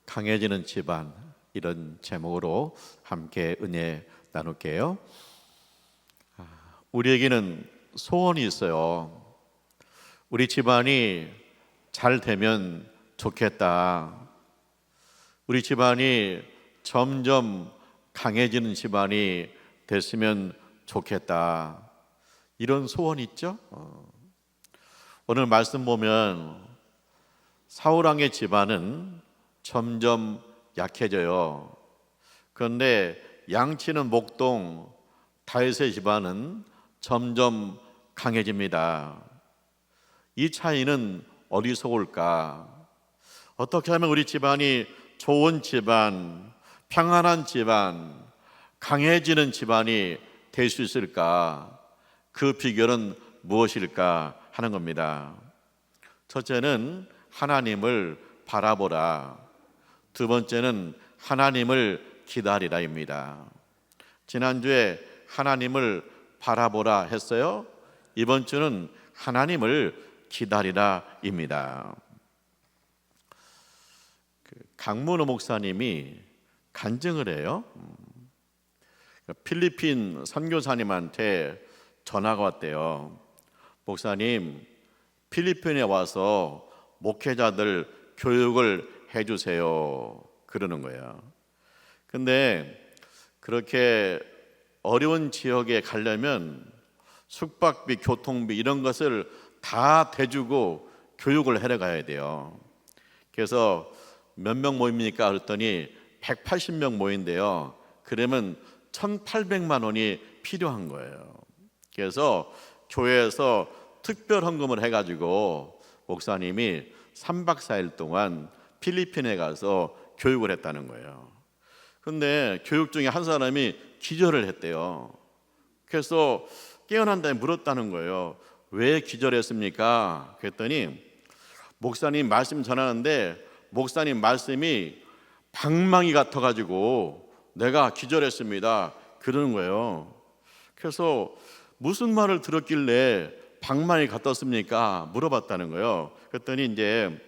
강해지는 집안, 이런 제목으로 함께 은혜 나눌게요. 우리에게는 소원이 있어요. 우리 집안이 잘 되면 좋겠다. 우리 집안이 점점 강해지는 집안이 됐으면 좋겠다. 이런 소원이 있죠. 오늘 말씀 보면 사울왕의 집안은 점점 약해져요. 그런데 양치는 목동 다윗의 집안은 점점 강해집니다. 이 차이는 어디서 올까? 어떻게 하면 우리 집안이 좋은 집안, 평안한 집안, 강해지는 집안이 될 수 있을까? 그 비결은 무엇일까 하는 겁니다. 첫째는 하나님을 바라보라. 두 번째는 하나님을 기다리라입니다. 지난주에 하나님을 바라보라 했어요. 이번 주는 하나님을 기다리라입니다. 강문호 목사님이 간증을 해요. 필리핀 선교사님한테 전화가 왔대요. 목사님, 필리핀에 와서 목회자들 교육을 해주세요. 그러는 거예요. 근데 그렇게 어려운 지역에 가려면 숙박비, 교통비 이런 것을 다 대주고 교육을 하러 가야 돼요. 그래서 몇 명 모입니까? 그랬더니 180명 모인대요. 그러면 1,800만 원이 필요한 거예요. 그래서 교회에서 특별 헌금을 해가지고 목사님이 3박 4일 동안 필리핀에 가서 교육을 했다는 거예요. 근데 교육 중에 한 사람이 기절을 했대요. 그래서 깨어난 다음에 물었다는 거예요. 왜 기절했습니까? 그랬더니 목사님 말씀 전하는데 목사님 말씀이 방망이 같아가지고 내가 기절했습니다. 그러는 거예요. 그래서 무슨 말을 들었길래 방망이 같았습니까? 물어봤다는 거예요. 그랬더니 이제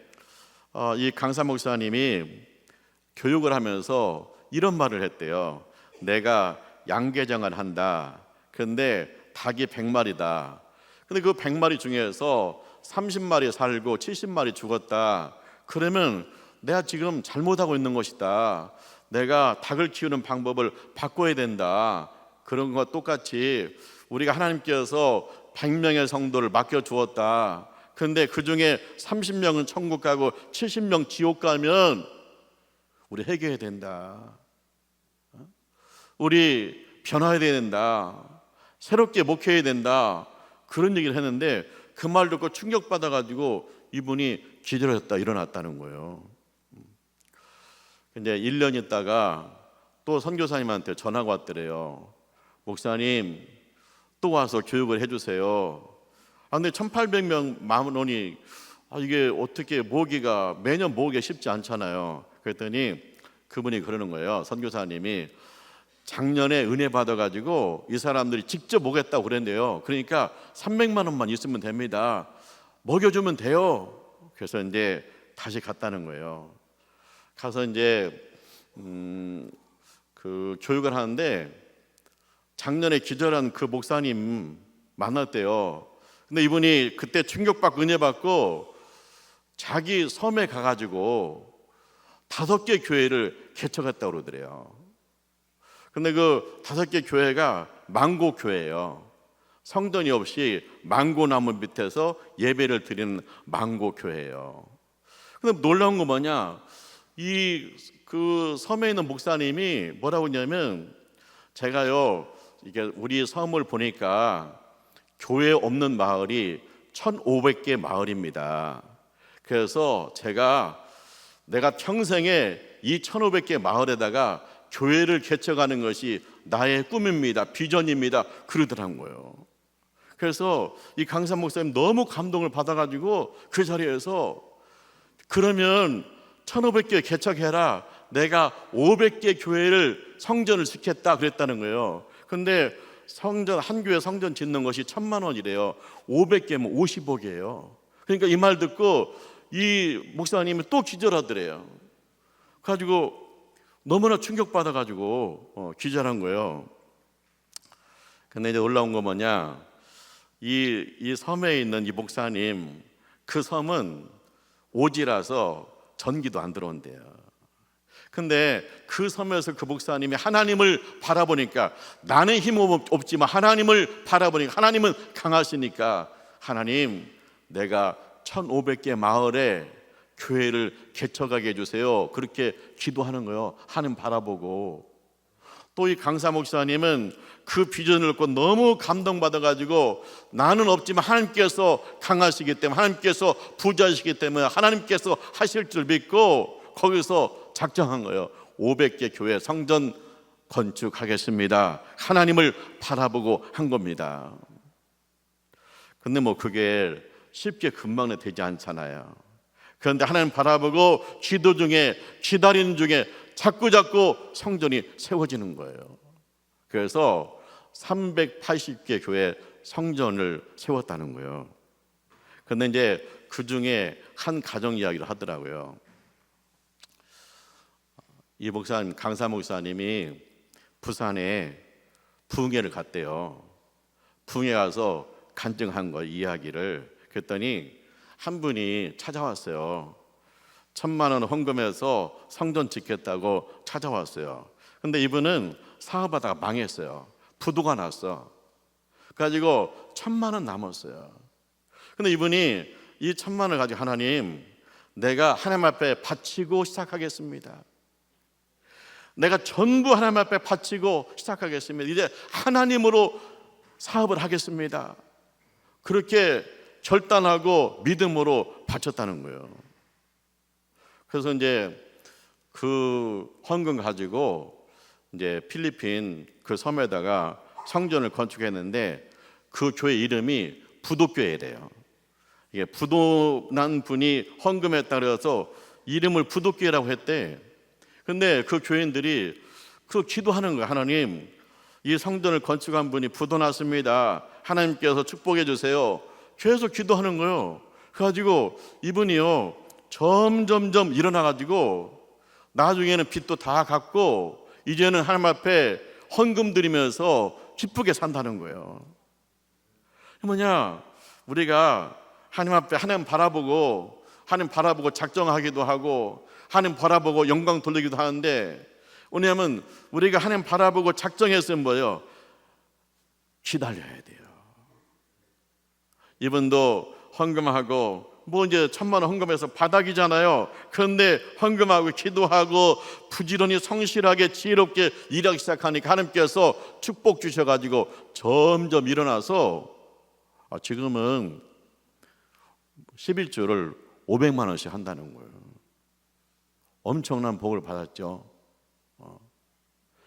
이 강사 목사님이 교육을 하면서 이런 말을 했대요. 내가 양계장을 한다. 그런데 닭이 100마리다. 근데 그 100마리 중에서 30마리 살고 70마리 죽었다. 그러면 내가 지금 잘못하고 있는 것이다. 내가 닭을 키우는 방법을 바꿔야 된다. 그런 것과 똑같이 우리가 하나님께서 100명의 성도를 맡겨주었다. 그런데 그 중에 30명은 천국 가고 70명 지옥 가면 우리 회개해야 된다. 우리 변화해야 된다. 새롭게 목회해야 된다. 그런 얘기를 했는데 그 말 듣고 충격받아가지고 이분이 기절했다 일어났다는 거예요. 근데 1년 있다가 또 선교사님한테 전화가 왔더래요. 목사님 또 와서 교육을 해주세요. 근데 1,800명 만 원이 이게 어떻게 모으기가 매년 모으기 쉽지 않잖아요. 그랬더니 그분이 그러는 거예요. 선교사님이 작년에 은혜 받아가지고 이 사람들이 직접 오겠다고 그랬는데요. 그러니까 300만 원만 있으면 됩니다. 먹여주면 돼요. 그래서 이제 다시 갔다는 거예요. 가서 이제 그 교육을 하는데 작년에 기절한 그 목사님 만났대요. 근데 이분이 그때 충격받고 은혜 받고 자기 섬에 가가지고 5개 교회를 개척했다고 그러더래요. 근데 그 5개 교회가 망고 교회예요. 성전이 없이 망고나무 밑에서 예배를 드리는 망고 교회예요. 근데 놀라운 거 뭐냐? 그 섬에 있는 목사님이 뭐라고 했냐면 제가요 이게 우리 섬을 보니까 교회 없는 마을이 1,500개 마을입니다. 그래서 내가 평생에 이 1,500개 마을에다가 교회를 개척하는 것이 나의 꿈입니다. 비전입니다. 그러더란 거예요. 그래서 이 강사 목사님 너무 감동을 받아가지고 그 자리에서 그러면 1,500개 개척해라. 내가 500개 교회를 성전을 짓겠다 그랬다는 거예요. 근데 성전 한 교회 성전 짓는 것이 1,000만 원이래요. 500개면 50억이에요. 그러니까 이 말 듣고 이 목사님이 또 기절하더래요. 가지고 너무나 충격받아가지고 기절한 거예요. 근데 이제 올라온 거 뭐냐, 이 섬에 있는 이 목사님, 그 섬은 오지라서 전기도 안 들어온대요. 근데 그 섬에서 그 목사님이 하나님을 바라보니까, 나는 힘 없지만 하나님을 바라보니까 하나님은 강하시니까, 하나님, 내가 1500개 마을에 교회를 개척하게 해주세요. 그렇게 기도하는 거예요. 하나님 바라보고. 또 이 강사 목사님은 그 비전을 듣고 너무 감동받아가지고, 나는 없지만 하나님께서 강하시기 때문에, 하나님께서 부자시기 때문에 하나님께서 하실 줄 믿고 거기서 작정한 거예요. 500개 교회 성전 건축하겠습니다. 하나님을 바라보고 한 겁니다. 근데 뭐 그게 쉽게 금방 되지 않잖아요. 그런데 하나님 바라보고 기도 중에, 기다리는 중에 자꾸 성전이 세워지는 거예요. 그래서 380개 교회 성전을 세웠다는 거예요. 그런데 이제 그 중에 한 가정 이야기를 하더라고요. 이 목사님, 강사 목사님이 부산에 부흥회를 갔대요. 부흥회 가서 간증한 거, 이야기를. 그랬더니 한 분이 찾아왔어요. 1000만 원 헌금해서 성전 짓겠다고 찾아왔어요. 근데 이분은 사업하다가 망했어요. 부도가 났어. 그래가지고 1000만 원 남았어요. 근데 이분이 이 1000만 원을 가지고, 하나님, 내가 하나님 앞에 바치고 시작하겠습니다. 내가 전부 하나님 앞에 바치고 시작하겠습니다. 이제 하나님으로 사업을 하겠습니다. 그렇게 결단하고 믿음으로 바쳤다는 거예요. 그래서 이제 그 헌금 가지고 이제 필리핀 그 섬에다가 성전을 건축했는데, 그 교회 이름이 부도교회래요. 이게 부도난 분이 헌금했다 그래서 이름을 부도교회라고 했대. 근데 그 교인들이 그 기도하는 거예요. 하나님, 이 성전을 건축한 분이 부도났습니다. 하나님께서 축복해 주세요. 계속 기도하는 거예요. 그래가지고 이분이요, 점점점 일어나가지고 나중에는 빚도 다 갚고 이제는 하나님 앞에 헌금 드리면서 기쁘게 산다는 거예요. 뭐냐, 우리가 하나님 앞에 하나님 바라보고 작정하기도 하고 하나님 바라보고 영광 돌리기도 하는데, 왜냐하면 우리가 하나님 바라보고 작정했으면 뭐예요? 기다려야 돼요. 이분도 헌금하고 뭐 이제 1000만 원 헌금해서 바닥이잖아요. 그런데 헌금하고 기도하고 부지런히 성실하게 지혜롭게 일하기 시작하니까 하나님께서 축복 주셔가지고 점점 일어나서 지금은 11조를 500만 원씩 한다는 거예요. 엄청난 복을 받았죠.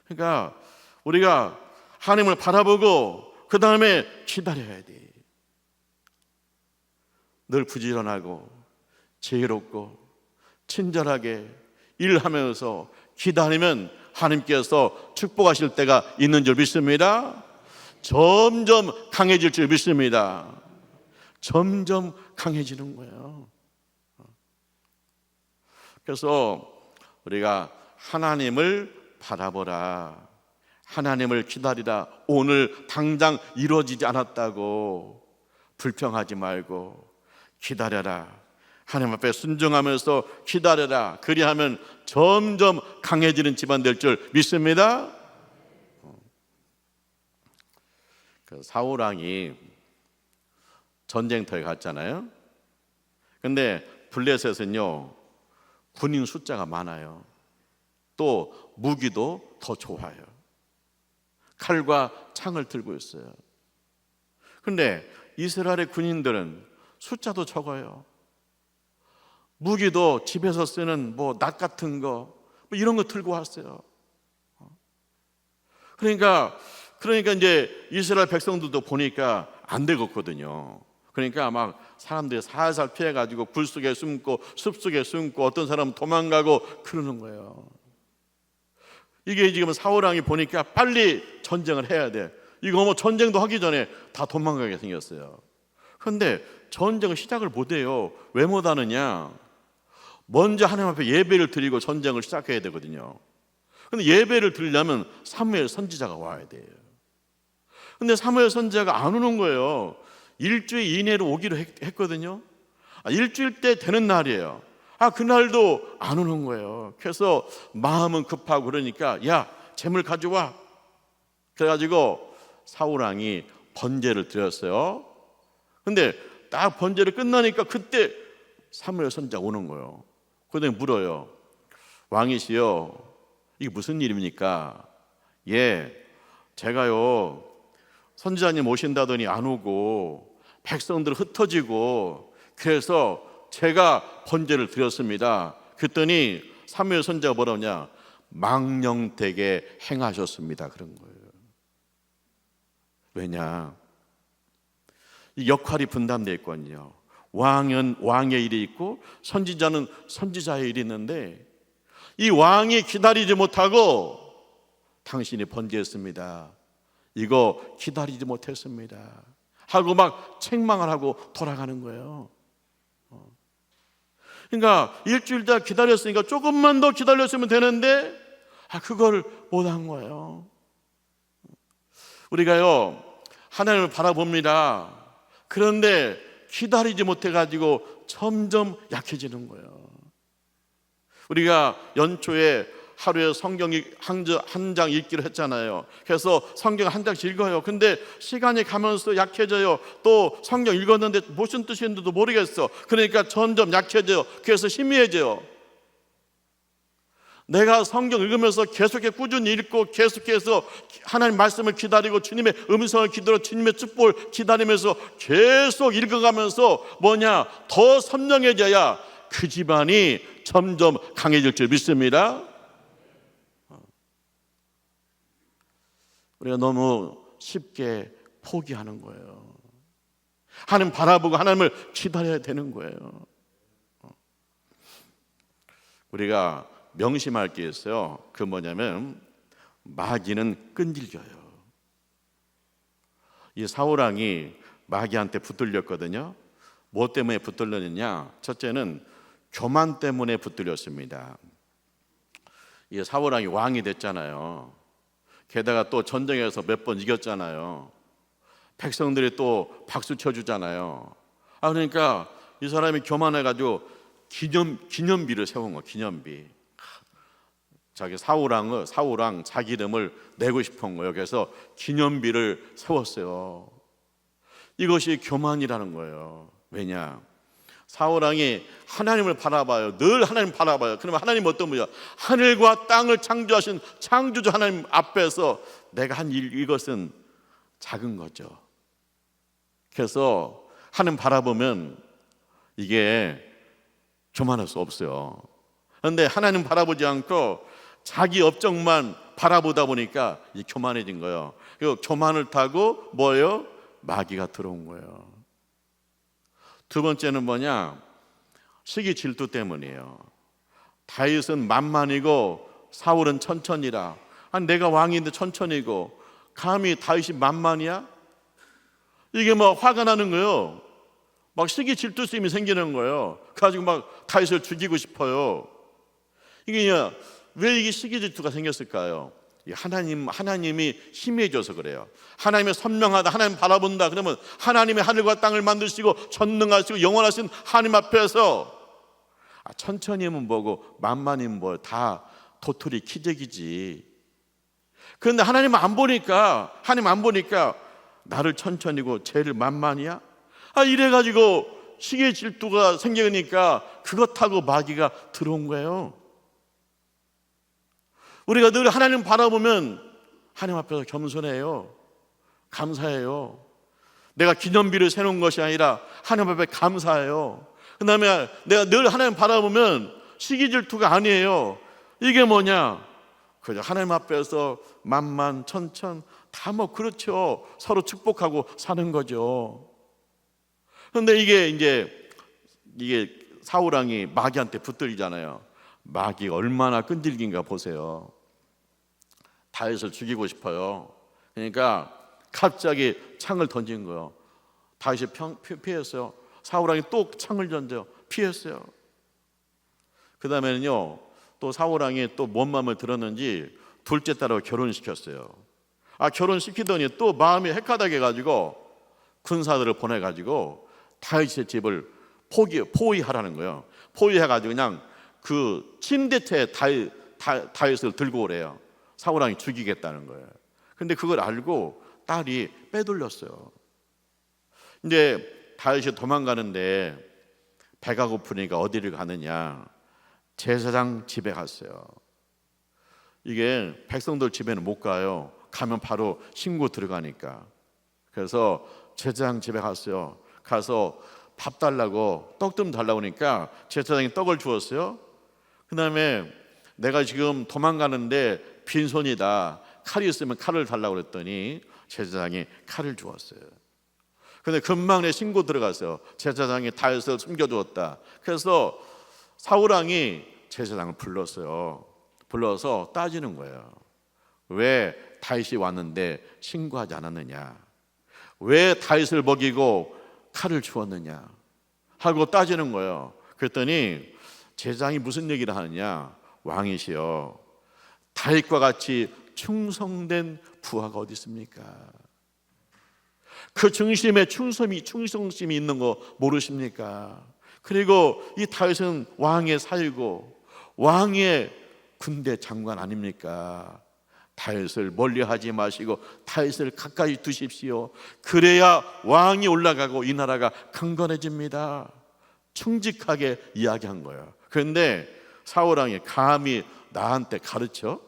그러니까 우리가 하나님을 바라보고 그 다음에 기다려야 돼. 늘 부지런하고 지혜롭고 친절하게 일하면서 기다리면 하나님께서 축복하실 때가 있는 줄 믿습니다. 점점 강해질 줄 믿습니다. 점점 강해지는 거예요. 그래서 우리가 하나님을 바라보라, 하나님을 기다리라. 오늘 당장 이루어지지 않았다고 불평하지 말고 기다려라. 하나님 앞에 순종하면서 기다려라. 그리하면 점점 강해지는 집안 될 줄 믿습니다. 그 사울왕이 전쟁터에 갔잖아요. 근데 블레셋은요, 군인 숫자가 많아요. 또 무기도 더 좋아요. 칼과 창을 들고 있어요. 근데 이스라엘의 군인들은 숫자도 적어요. 무기도 집에서 쓰는 뭐 낫 같은 거, 뭐 이런 거 들고 왔어요. 그러니까 이제 이스라엘 백성들도 보니까 안 되겠거든요. 그러니까 막 사람들이 살살 피해가지고 굴 속에 숨고 숲 속에 숨고 어떤 사람은 도망가고 그러는 거예요. 이게 지금 사울왕이 보니까 빨리 전쟁을 해야 돼. 이거 뭐 전쟁도 하기 전에 다 도망가게 생겼어요. 그런데 전쟁을 시작을 못해요. 왜 못하느냐? 먼저 하나님 앞에 예배를 드리고 전쟁을 시작해야 되거든요. 근데 예배를 드리려면 사무엘 선지자가 와야 돼요. 근데 사무엘 선지자가 안 오는 거예요. 일주일 이내로 오기로 했거든요. 일주일 때 되는 날이에요. 그날도 안 오는 거예요. 그래서 마음은 급하고 그러니까 야, 재물 가져와. 그래가지고 사울왕이 번제를 드렸어요. 근데 딱 번제를 끝나니까 그때 사무엘 선지자가 오는 거예요. 그런데 물어요. 왕이시여, 이게 무슨 일입니까? 예, 제가요 선지자님 오신다더니 안 오고 백성들 흩어지고 그래서 제가 번제를 드렸습니다. 그랬더니 사무엘 선지자가 뭐라냐? 망령되게 행하셨습니다. 그런 거예요. 왜냐? 이 역할이 분담되어 있거든요. 왕은 왕의 일이 있고 선지자는 선지자의 일이 있는데 이 왕이 기다리지 못하고 당신이 번제했습니다. 이거 기다리지 못했습니다. 하고 막 책망을 하고 돌아가는 거예요. 그러니까 일주일 다 기다렸으니까 조금만 더 기다렸으면 되는데 그걸 못한 거예요. 우리가요 하나님을 바라봅니다. 그런데 기다리지 못해가지고 점점 약해지는 거예요. 우리가 연초에 하루에 성경 한 장 읽기로 했잖아요. 그래서 성경 한 장씩 읽어요. 근데 시간이 가면서 약해져요. 또 성경 읽었는데 무슨 뜻인지도 모르겠어. 그러니까 점점 약해져요. 그래서 희미해져요. 내가 성경 읽으면서 계속해서 꾸준히 읽고 계속해서 하나님 말씀을 기다리고 주님의 음성을 기다리고 주님의 축복을 기다리면서 계속 읽어가면서 더 선명해져야 그 집안이 점점 강해질 줄 믿습니다. 우리가 너무 쉽게 포기하는 거예요. 하나님 바라보고 하나님을 기다려야 되는 거예요. 우리가 명심할 게 있어요. 그 뭐냐면 마귀는 끈질겨요. 이 사울왕이 마귀한테 붙들렸거든요. 뭐 때문에 붙들렸느냐? 첫째는 교만 때문에 붙들렸습니다. 이 사울왕이 왕이 됐잖아요. 게다가 또 전쟁에서 몇 번 이겼잖아요. 백성들이 또 박수 쳐주잖아요. 그러니까 이 사람이 교만해가지고 기념비를 세운 거예요. 기념비. 자기 사울왕 자기 이름을 내고 싶은 거예요. 그래서 기념비를 세웠어요. 이것이 교만이라는 거예요. 왜냐? 사울왕이 하나님을 바라봐요. 늘 하나님 바라봐요. 그러면 하나님 어떤 분이야? 하늘과 땅을 창조하신 창조주 하나님 앞에서 내가 한 일, 이것은 작은 거죠. 그래서 하나님 바라보면 이게 교만할 수 없어요. 그런데 하나님 바라보지 않고 자기 업적만 바라보다 보니까 이 교만해진 거예요. 그리고 교만을 타고 뭐예요? 마귀가 들어온 거예요. 두 번째는 뭐냐? 시기 질투 때문이에요. 다윗은 만만이고 사울은 천천이라. 내가 왕인데 천천이고 감히 다윗이 만만이야? 이게 화가 나는 거예요. 막 시기 질투심이 생기는 거예요. 가지고 막 다윗을 죽이고 싶어요. 이게 왜 이게 시기 질투가 생겼을까요? 하나님이 희미해져서 그래요. 하나님이 선명하다, 하나님 바라본다. 그러면 하나님의 하늘과 땅을 만드시고 전능하시고 영원하신 하나님 앞에서 천천히면 뭐고 만만이면 뭐 다 도토리 키재기지. 그런데 하나님 안 보니까 나를 천천히고 쟤를 만만이야? 이래가지고 시기의 질투가 생기니까 그것 하고 마귀가 들어온 거예요. 우리가 늘 하나님 바라보면 하나님 앞에서 겸손해요. 감사해요. 내가 기념비를 세우는 것이 아니라 하나님 앞에 감사해요. 그 다음에 내가 늘 하나님 바라보면 시기 질투가 아니에요. 이게 뭐냐? 그죠? 하나님 앞에서 만만 천천 다 그렇죠. 서로 축복하고 사는 거죠. 그런데 이게 사울왕이 마귀한테 붙들리잖아요. 마귀가 얼마나 끈질긴가 보세요. 다윗을 죽이고 싶어요. 그러니까 갑자기 창을 던진 거예요. 다윗이 피했어요. 사울왕이 또 창을 던져 피했어요. 다음에는요, 또 사울 왕이 또 뭔 마음을 들었는지 둘째 딸하고 결혼시켰어요. 결혼시키더니 또 마음이 헷가닥해 가지고 군사들을 보내 가지고 다윗의 집을 포위하라는 거예요. 포위해 가지고 그냥 그 침대째 다윗을 들고 오래요. 사울 왕이 죽이겠다는 거예요. 근데 그걸 알고 딸이 빼돌렸어요. 이제 다윗이 도망가는데 배가 고프니까 어디를 가느냐? 제사장 집에 갔어요. 이게 백성들 집에는 못 가요. 가면 바로 신고 들어가니까. 그래서 제사장 집에 갔어요. 가서 밥 달라고, 떡 좀 달라고 하니까 제사장이 떡을 주었어요. 그 다음에 내가 지금 도망가는데 빈손이다, 칼이 있으면 칼을 달라고 그랬더니 제사장이 칼을 주었어요. 근데 금방 내 신고 들어갔어요. 제사장이 다윗을 숨겨주었다. 그래서 사울왕이 제사장을 불렀어요. 불러서 따지는 거예요. 왜 다윗이 왔는데 신고하지 않았느냐? 왜 다윗을 먹이고 칼을 주었느냐? 하고 따지는 거예요. 그랬더니 제사장이 무슨 얘기를 하느냐? 왕이시여, 다윗과 같이 충성된 부하가 어디 있습니까? 그 중심에 충성심이 있는 거 모르십니까? 그리고 이 다윗은 왕의 사위고 왕의 군대 장관 아닙니까? 다윗을 멀리하지 마시고 다윗을 가까이 두십시오. 그래야 왕이 올라가고 이 나라가 강건해집니다. 충직하게 이야기한 거예요. 그런데 사울 왕이 감히 나한테 가르쳐?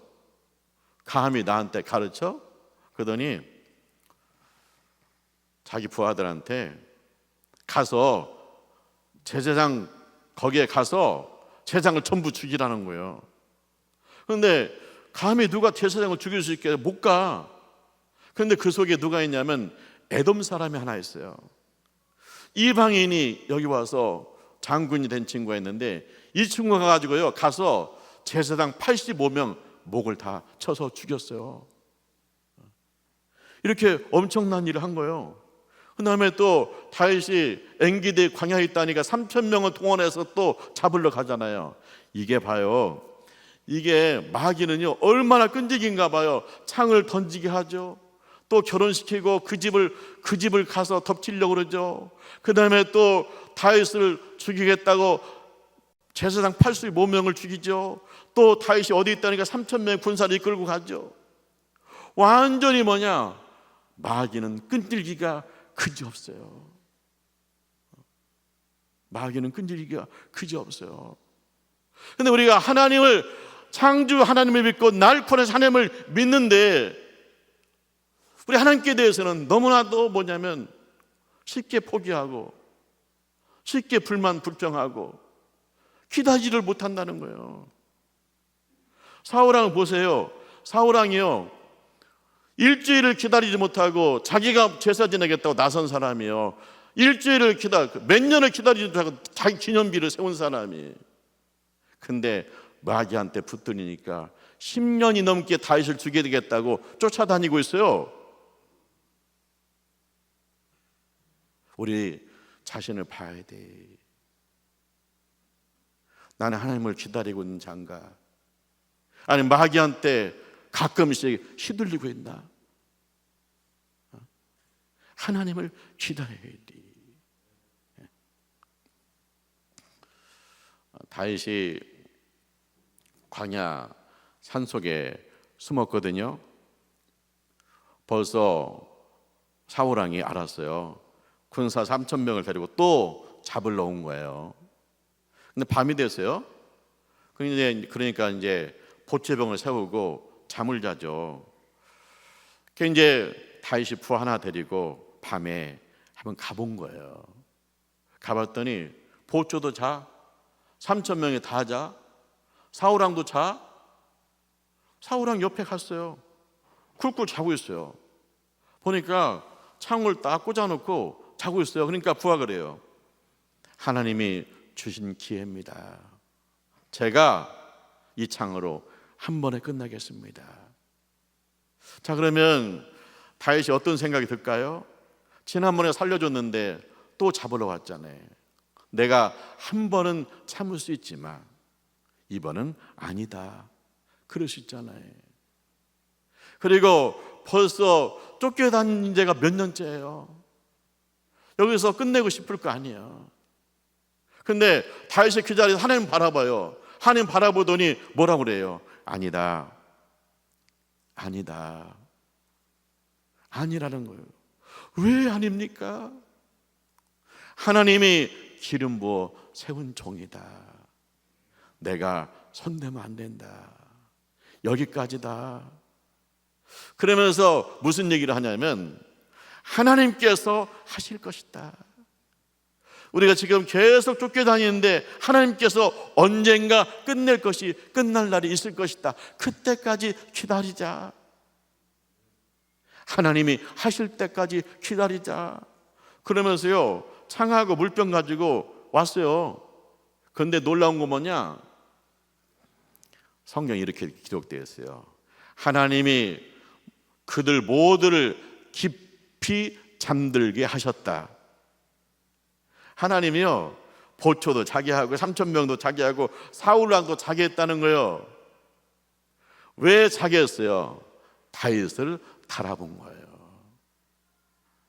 그러더니 자기 부하들한테 가서 제사장 거기에 가서 제사장을 전부 죽이라는 거예요. 그런데 감히 누가 제사장을 죽일 수 있게? 못 가. 그런데 그 속에 누가 있냐면 에돔 사람이 하나 있어요. 이방인이 여기 와서 장군이 된 친구가 있는데 이 친구가 가지고요, 가서 제사장 85명 목을 다 쳐서 죽였어요. 이렇게 엄청난 일을 한 거예요. 그 다음에 또 다윗이 엔기디 광야에 있다니까 3,000명을 동원해서 또 잡으러 가잖아요. 이게 봐요, 이게 마귀는요 얼마나 끈질긴가 봐요. 창을 던지게 하죠. 또 결혼시키고 그 집을 가서 덮치려고 그러죠. 그 다음에 또 다윗을 죽이겠다고 제사장 85명을 죽이죠. 또 다윗이 어디 있다니까 3,000명의 군사를 이끌고 가죠. 완전히 마귀는 끈질기가 그지없어요. 마귀는 끈질기가 그지없어요. 근데 우리가 창주 하나님을 믿고 날 구원하신 하나님을 믿는데 우리 하나님께 대해서는 너무나도 쉽게 포기하고 쉽게 불평하고 기다리지를 못한다는 거예요. 사울왕 보세요. 사울왕이요, 일주일을 기다리지 못하고 자기가 제사 지내겠다고 나선 사람이요, 몇 년을 기다리지 못하고 자기 기념비를 세운 사람이. 근데 마귀한테 붙들리니까 10년이 넘게 다윗을 죽여야 되겠다고 쫓아다니고 있어요. 우리 자신을 봐야 돼. 나는 하나님을 기다리고 있는 자인가? 아니 마귀한테 가끔씩 휘둘리고 있나? 하나님을 기다려야 돼. 다윗이 광야 산속에 숨었거든요. 벌써 사울왕이 알았어요. 군사 3,000명을 데리고 또 잡으러 온 거예요. 근데 밤이 됐어요. 그러니까 이제 보채병을 세우고 잠을 자죠. 그 이제 다윗이 부 하나 데리고 밤에 한번 가본 거예요. 가봤더니 보초도 자, 3,000명이 다 자, 사울왕도 자. 사울왕 옆에 갔어요. 굴굴 자고 있어요. 보니까 창을 딱 꽂아놓고 자고 있어요. 그러니까 부하 그래요. 하나님이 주신 기회입니다. 제가 이 창으로 한 번에 끝나겠습니다. 자, 그러면 다윗이 어떤 생각이 들까요? 지난번에 살려줬는데 또 잡으러 왔잖아요. 내가 한 번은 참을 수 있지만 이번은 아니다. 그럴 수 있잖아요. 그리고 벌써 쫓겨다닌 지가 몇 년째예요. 여기서 끝내고 싶을 거 아니에요. 근데 다윗이 그 자리에서 하나님 바라봐요. 하나님 바라보더니 뭐라고 그래요? 아니다. 아니다. 아니라는 거예요. 왜 아닙니까? 하나님이 기름 부어 세운 종이다. 내가 손대면 안 된다. 여기까지다. 그러면서 무슨 얘기를 하냐면 하나님께서 하실 것이다. 우리가 지금 계속 쫓겨다니는데 하나님께서 언젠가 끝낼 것이, 끝날 날이 있을 것이다. 그때까지 기다리자. 하나님이 하실 때까지 기다리자. 그러면서요, 창하고 물병 가지고 왔어요. 그런데 놀라운 거 뭐냐? 성경에 이렇게 기록되어 있어요. 하나님이 그들 모두를 깊이 잠들게 하셨다. 하나님이요, 보초도 자기 하고 3,000명도 자기 하고 사울왕도 자기 했다는 거예요. 왜 자기 했어요? 다윗을 달아본 거예요.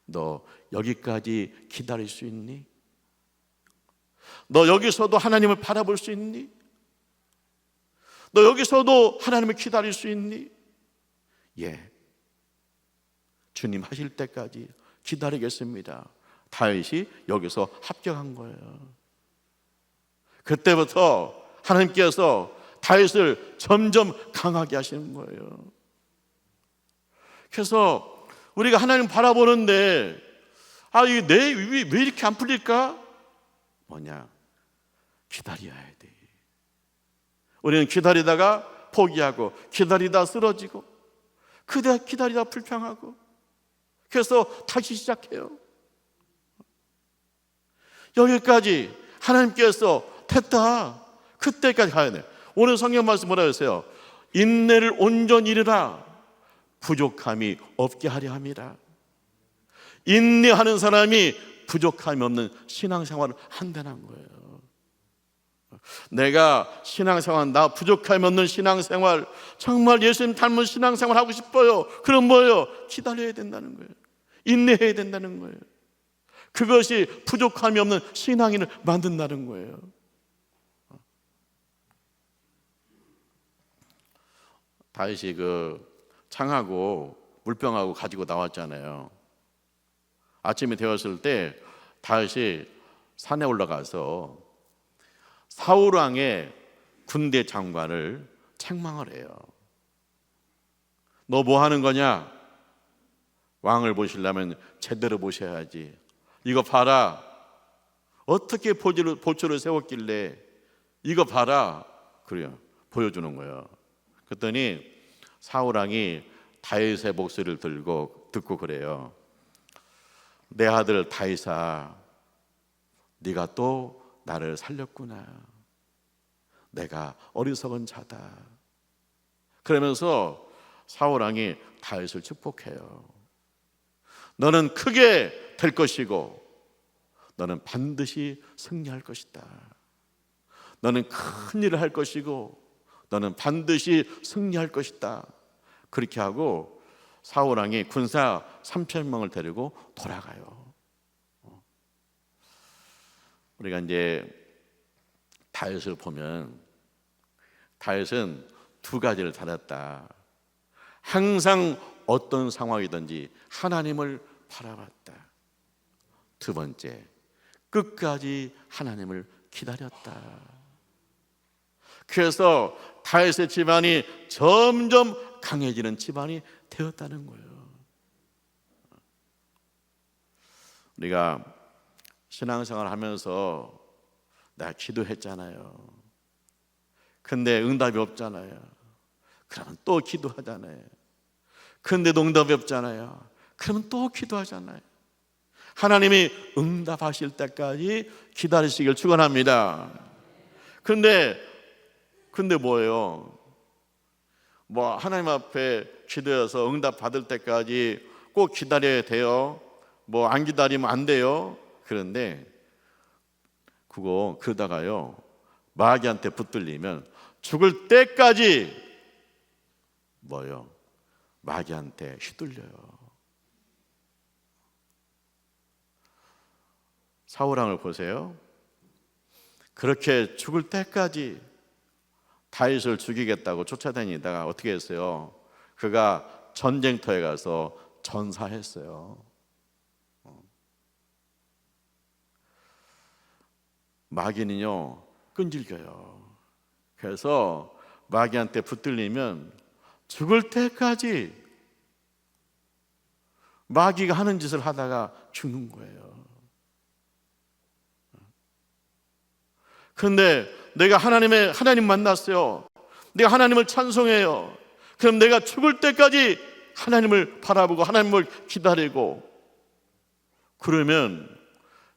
너 여기까지 기다릴 수 있니? 너 여기서도 하나님을 바라볼 수 있니? 너 여기서도 하나님을 기다릴 수 있니? 예, 주님 하실 때까지 기다리겠습니다. 다윗이 여기서 합격한 거예요. 그때부터 하나님께서 다윗을 점점 강하게 하시는 거예요. 그래서 우리가 하나님 바라보는데 이게 왜 이렇게 안 풀릴까? 뭐냐? 기다려야 돼. 우리는 기다리다가 포기하고 기다리다 쓰러지고 그다 기다리다 불평하고 그래서 다시 시작해요. 여기까지 하나님께서 됐다. 그때까지 가야 돼. 오늘 성경 말씀 뭐라고 했어요? 인내를 온전히 이루라. 부족함이 없게 하려 함이라. 인내하는 사람이 부족함이 없는 신앙생활을 한다는 거예요. 내가 신앙생활, 나 부족함이 없는 신앙생활, 정말 예수님 닮은 신앙생활 하고 싶어요. 그럼 뭐예요? 기다려야 된다는 거예요. 인내해야 된다는 거예요. 그것이 부족함이 없는 신앙인을 만든다는 거예요. 다윗이 그 창하고 물병하고 가지고 나왔잖아요. 아침이 되었을 때 다윗이 산에 올라가서 사울왕의 군대 장관을 책망을 해요. 너 뭐 하는 거냐? 왕을 보시려면 제대로 보셔야지. 이거 봐라. 어떻게 보초를 세웠길래 이거 봐라. 그래요. 보여주는 거예요. 그랬더니 사울왕이 다윗의 목소리를 듣고 그래요. 내 아들 다윗아, 네가 또 나를 살렸구나. 내가 어리석은 자다. 그러면서 사울왕이 다윗을 축복해요. 너는 크게 될 것이고 너는 반드시 승리할 것이다. 너는 큰 일을 할 것이고 너는 반드시 승리할 것이다. 그렇게 하고 사울왕이 군사 3,000명을 데리고 돌아가요. 우리가 이제 다윗을 보면 다윗은 두 가지를 잘했다. 항상 어떤 상황이든지 하나님을 바라봤다. 두 번째, 끝까지 하나님을 기다렸다. 그래서 다윗의 집안이 점점 강해지는 집안이 되었다는 거예요. 우리가 신앙생활 하면서 내가 기도했잖아요. 근데 응답이 없잖아요. 그러면 또 기도하잖아요. 근데도 응답이 없잖아요. 그러면 또 기도하잖아요. 하나님이 응답하실 때까지 기다리시길 축원합니다. 근데 뭐예요? 뭐 하나님 앞에 기도해서 응답 받을 때까지 꼭 기다려야 돼요. 뭐 안 기다리면 안 돼요. 그런데 그러다가요 마귀한테 붙들리면 죽을 때까지 뭐요? 마귀한테 휘둘려요. 사울왕을 보세요. 그렇게 죽을 때까지 다윗을 죽이겠다고 쫓아다니다가 어떻게 했어요? 그가 전쟁터에 가서 전사했어요. 마귀는요 끈질겨요. 그래서 마귀한테 붙들리면 죽을 때까지 마귀가 하는 짓을 하다가 죽는 거예요. 그런데 내가 하나님 만났어요. 내가 하나님을 찬송해요. 그럼 내가 죽을 때까지 하나님을 바라보고 하나님을 기다리고 그러면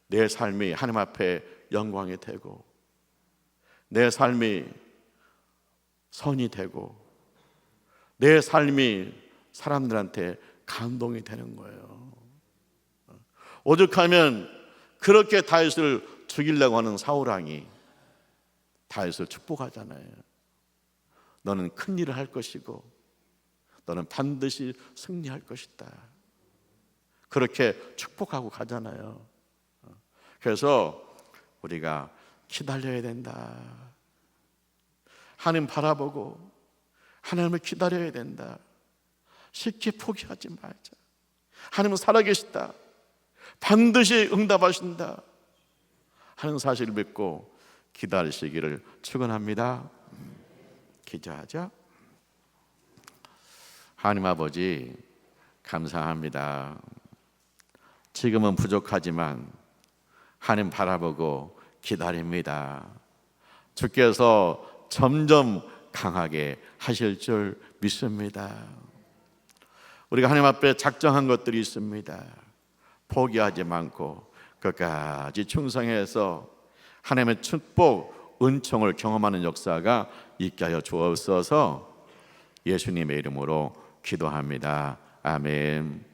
내 삶이 하나님 앞에 영광이 되고 내 삶이 선이 되고 내 삶이 사람들한테 감동이 되는 거예요. 오죽하면 그렇게 다윗을 죽이려고 하는 사울왕이 다윗을 축복하잖아요. 너는 큰 일을 할 것이고 너는 반드시 승리할 것이다. 그렇게 축복하고 가잖아요. 그래서 우리가 기다려야 된다. 하나님 바라보고 하나님을 기다려야 된다. 쉽게 포기하지 말자. 하나님은 살아계시다. 반드시 응답하신다 하는 사실을 믿고 기다리시기를 축원합니다. 기도하자. 하나님 아버지 감사합니다. 지금은 부족하지만 하나님 바라보고 기다립니다. 주께서 점점 강하게 하실 줄 믿습니다. 우리가 하나님 앞에 작정한 것들이 있습니다. 포기하지 않고 끝까지 충성해서 하나님의 축복, 은총을 경험하는 역사가 있게 하여 주옵소서. 예수님의 이름으로 기도합니다. 아멘.